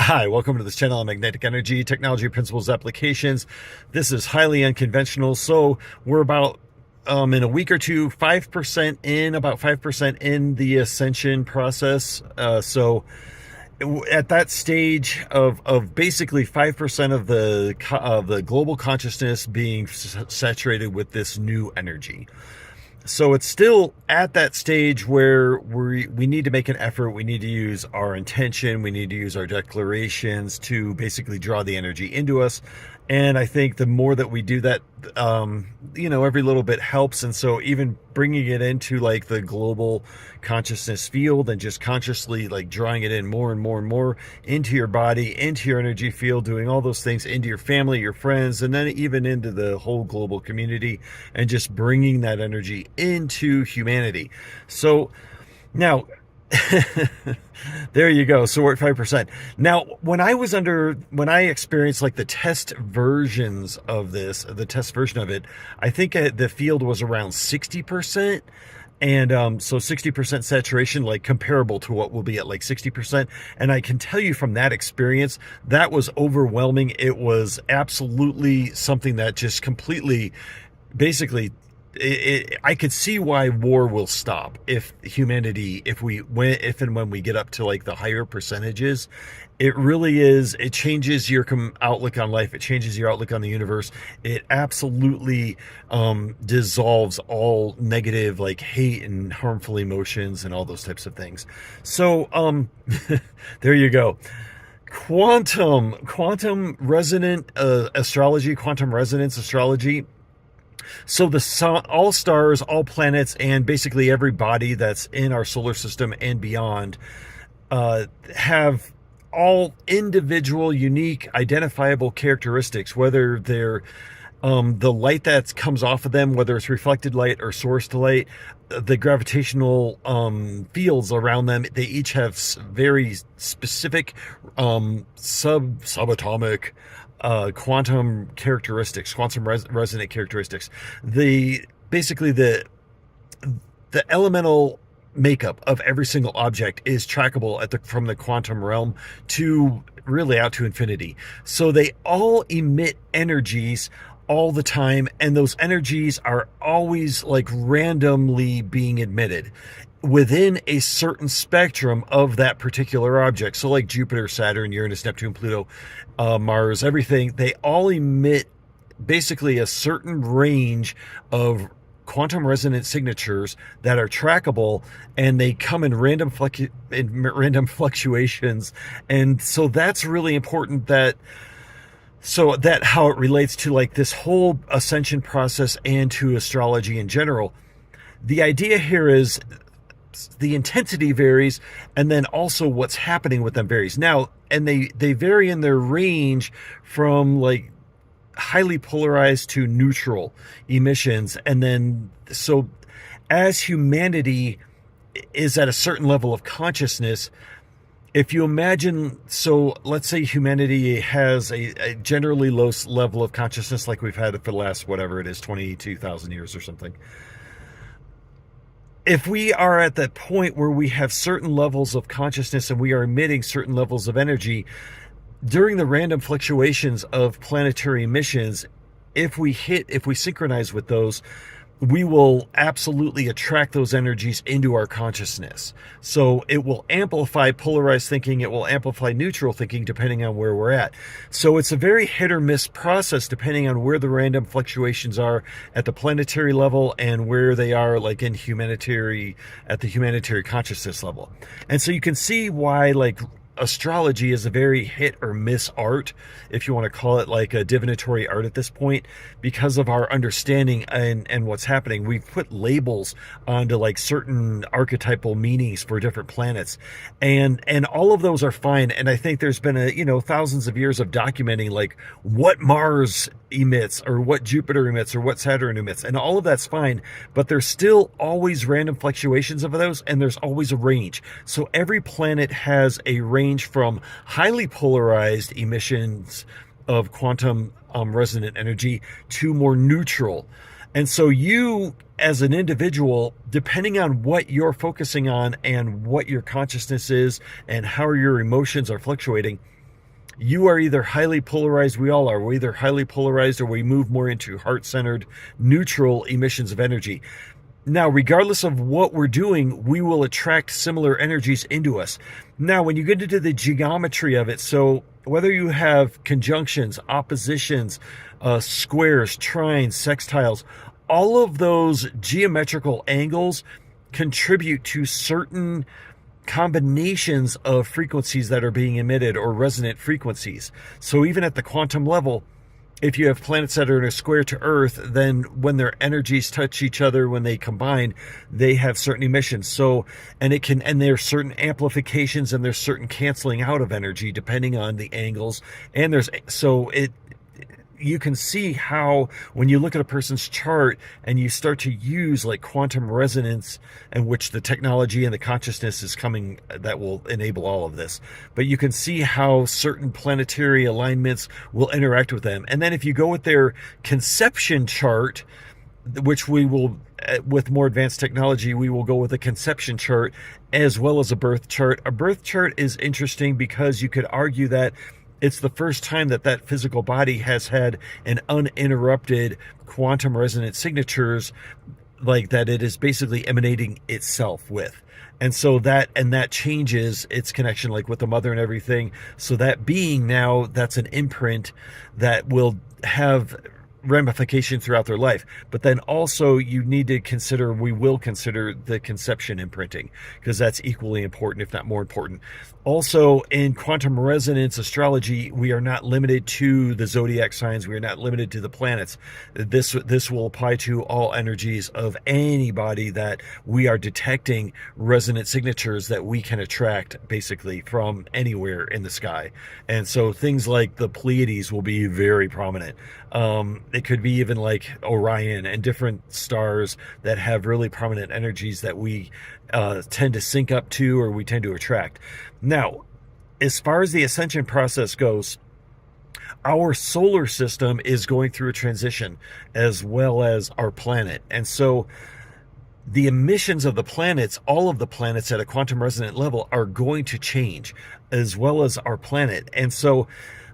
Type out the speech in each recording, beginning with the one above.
Hi, welcome to this channel on magnetic energy, technology, principles, applications. This is highly unconventional. So we're about in a week or two, 5% in, about 5% in the ascension process. So at that stage of basically 5% of the global consciousness being saturated with this new energy. So it's still at that stage where we need to make an effort. We need to use our intention. We need to use our declarations to basically draw the energy into us. And I think the more that we do that, every little bit helps. And so even bringing it into like the global consciousness field and just consciously like drawing it in more and more and more into your body, into your energy field, doing all those things into your family, your friends, and then even into the whole global community, and just bringing that energy into humanity. So now, there you go. So we're at 5%. Now, when I experienced like the test versions of this, the test version of it, I think the field was around 60%. And so 60% saturation, like comparable to what will be at like 60%. And I can tell you from that experience, that was overwhelming. It was absolutely something that just completely, basically, I could see why war will stop if humanity, if and when we get up to like the higher percentages. It really is. It changes your outlook on life. It changes your outlook on the universe. It absolutely dissolves all negative, like hate and harmful emotions and all those types of things. So there you go. Quantum resonant astrology, quantum resonance astrology. So the sun, all stars, all planets, and basically every body that's in our solar system and beyond have all individual, unique, identifiable characteristics, whether they're the light that comes off of them, whether it's reflected light or sourced light, the gravitational fields around them, they each have very specific subatomic quantum characteristics, resonant characteristics. Basically the elemental makeup of every single object is trackable from the quantum realm to really out to infinity. So they all emit energies all the time, and those energies are always like randomly being emitted within a certain spectrum of that particular object. So like Jupiter, Saturn, Uranus, Neptune, Pluto, Mars, everything, they all emit basically a certain range of quantum resonant signatures that are trackable, and they come in random fluctuations. And so that's really important, that how it relates to like this whole ascension process and to astrology in general. The idea here is the intensity varies, and then also what's happening with them varies. Now, and they vary in their range from like highly polarized to neutral emissions. And then, so as humanity is at a certain level of consciousness, if you imagine, so let's say humanity has a generally low level of consciousness like we've had it for the last, whatever it is, 22,000 years or something. If we are at that point where we have certain levels of consciousness and we are emitting certain levels of energy, during the random fluctuations of planetary emissions, if we synchronize with those, we will absolutely attract those energies into our consciousness. So it will amplify polarized thinking, it will amplify neutral thinking, depending on where we're at. So it's a very hit or miss process depending on where the random fluctuations are at the planetary level and where they are like at the humanitarian consciousness level. And so you can see why like astrology is a very hit or miss art, if you want to call it like a divinatory art at this point, because of our understanding and what's happening. We've put labels onto like certain archetypal meanings for different planets, and all of those are fine. And I think there's been thousands of years of documenting like what Mars emits or what Jupiter emits or what Saturn emits, and all of that's fine, but there's still always random fluctuations of those, and there's always a range. So every planet has a range from highly polarized emissions of quantum resonant energy to more neutral. And so you as an individual, depending on what you're focusing on and what your consciousness is and how your emotions are fluctuating, You are either highly polarized, we all are, we're either highly polarized or we move more into heart-centered, neutral emissions of energy. Now, regardless of what we're doing, we will attract similar energies into us. Now, when you get into the geometry of it, so whether you have conjunctions, oppositions, squares, trines, sextiles, all of those geometrical angles contribute to certain combinations of frequencies that are being emitted, or resonant frequencies. So even at the quantum level, if you have planets that are in a square to Earth, then when their energies touch each other, when they combine, they have certain emissions. So, and there's certain amplifications and there's certain canceling out of energy depending on the angles. And you can see how when you look at a person's chart and you start to use like quantum resonance, and which the technology and the consciousness is coming that will enable all of this, but you can see how certain planetary alignments will interact with them. And then if you go with their conception chart, which we will, with more advanced technology, we will go with a conception chart as well as a birth chart. A birth chart is interesting because you could argue that it's the first time that physical body has had an uninterrupted quantum resonant signatures, like that it is basically emanating itself with. And so that changes its connection, like with the mother and everything. So that being now, that's an imprint that will have ramification throughout their life. But then also we will consider the conception imprinting, because that's equally important, if not more important. Also, in quantum resonance astrology, we are not limited to the zodiac signs. We are not limited to the planets. This will apply to all energies of anybody that we are detecting resonant signatures that we can attract basically from anywhere in the sky. And so things like the Pleiades will be very prominent. It could be even like Orion and different stars that have really prominent energies that we tend to sync up to, or we tend to attract. Now, as far as the ascension process goes, our solar system is going through a transition, as well as our planet. And so the emissions of the planets, all of the planets at a quantum resonant level, are going to change, as well as our planet. And so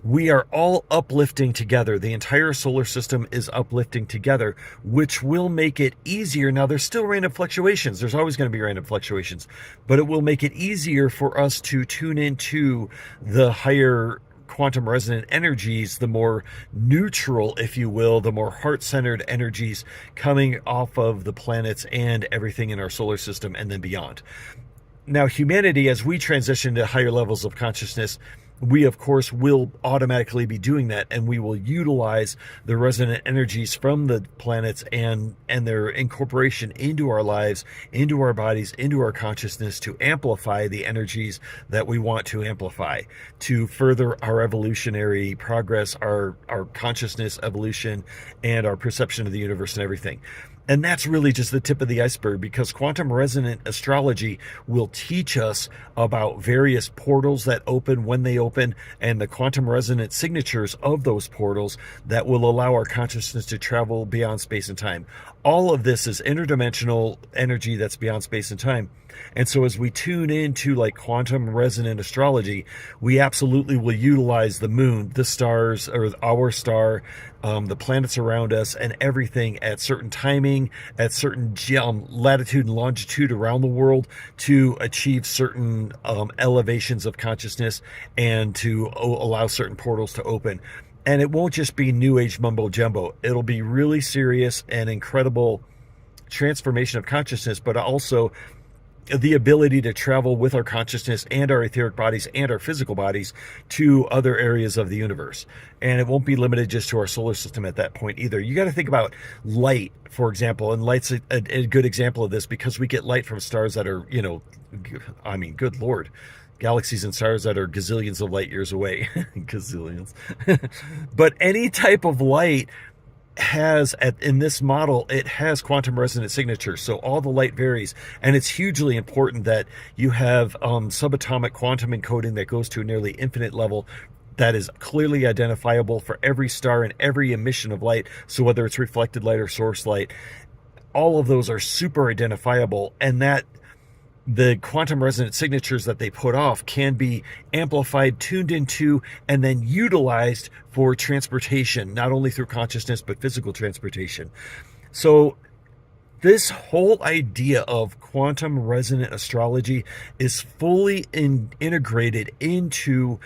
we are all uplifting together. The entire solar system is uplifting together, which will make it easier. Now, there's still random fluctuations. There's always going to be random fluctuations, but it will make it easier for us to tune into the higher quantum resonant energies, the more neutral, if you will, the more heart-centered energies coming off of the planets and everything in our solar system and then beyond. Now, humanity, as we transition to higher levels of consciousness, we of course will automatically be doing that, and we will utilize the resonant energies from the planets and their incorporation into our lives, into our bodies, into our consciousness, to amplify the energies that we want to amplify, to further our evolutionary progress, our consciousness evolution, and our perception of the universe and everything. And that's really just the tip of the iceberg, because quantum resonant astrology will teach us about various portals that open when they open, and the quantum resonant signatures of those portals that will allow our consciousness to travel beyond space and time. All of this is interdimensional energy that's beyond space and time. And so as we tune into like quantum resonant astrology, we absolutely will utilize the moon, the stars, or our star, the planets around us, and everything at certain timing, at certain latitude and longitude around the world, to achieve certain elevations of consciousness and to allow certain portals to open. And it won't just be new age mumbo jumbo. It'll be really serious and incredible transformation of consciousness, but also the ability to travel with our consciousness and our etheric bodies and our physical bodies to other areas of the universe. And it won't be limited just to our solar system at that point either. You got to think about light, for example, and light's a good example of this, because we get light from stars that are, good Lord, galaxies and stars that are gazillions of light years away. Gazillions. But any type of light in this model, it has quantum resonant signatures. So all the light varies, and it's hugely important that you have subatomic quantum encoding that goes to a nearly infinite level that is clearly identifiable for every star and every emission of light. So whether it's reflected light or source light, all of those are super identifiable, and that the quantum resonant signatures that they put off can be amplified, tuned into, and then utilized for transportation, not only through consciousness, but physical transportation. So this whole idea of quantum resonant astrology is fully integrated into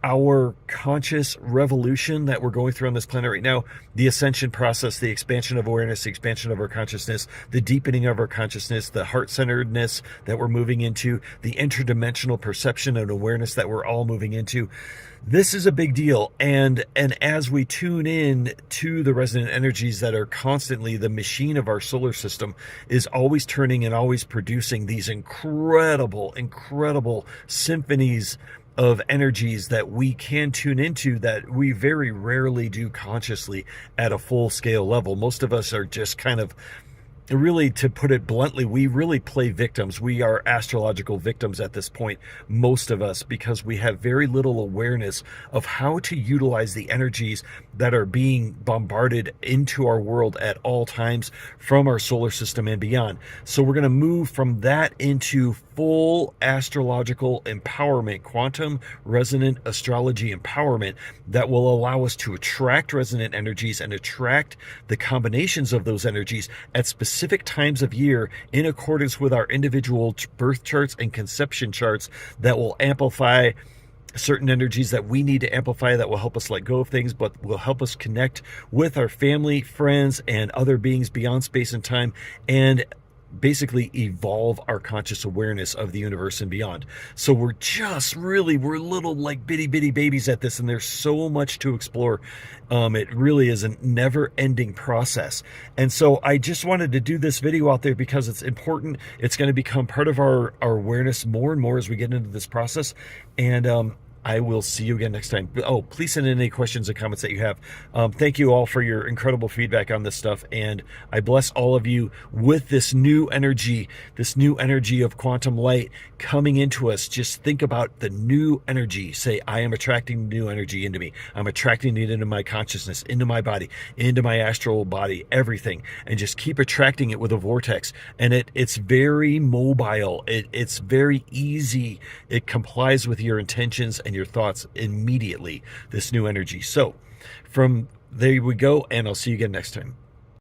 our conscious revolution that we're going through on this planet right now. The ascension process, the expansion of awareness, the expansion of our consciousness, the deepening of our consciousness, the heart-centeredness that we're moving into, the interdimensional perception and awareness that we're all moving into. This is a big deal. And as we tune in to the resonant energies that are constantly, the machine of our solar system is always turning and always producing these incredible symphonies of energies that we can tune into that we very rarely do consciously at a full scale level. Most of us are just kind of, really, to put it bluntly, we really play victims. We are astrological victims at this point, most of us, because we have very little awareness of how to utilize the energies that are being bombarded into our world at all times from our solar system and beyond. So we're going to move from that into full astrological empowerment, quantum resonant astrology empowerment that will allow us to attract resonant energies and attract the combinations of those energies at specific times of year in accordance with our individual birth charts and conception charts that will amplify certain energies that we need to amplify, that will help us let go of things, but will help us connect with our family, friends, and other beings beyond space and time, and basically evolve our conscious awareness of the universe and beyond. So we're little like bitty babies at this, and there's so much to explore. It really is a never-ending process. And so I just wanted to do this video out there because it's important. It's going to become part of our awareness more and more as we get into this process. And I will see you again next time. Oh, please send in any questions and comments that you have. Thank you all for your incredible feedback on this stuff. And I bless all of you with this new energy of quantum light coming into us. Just think about the new energy. Say, I am attracting new energy into me. I'm attracting it into my consciousness, into my body, into my astral body, everything. And just keep attracting it with a vortex. And it's very mobile. It's very easy. It complies with your intentions and your thoughts immediately, this new energy. So from there we go, and I'll see you again next time.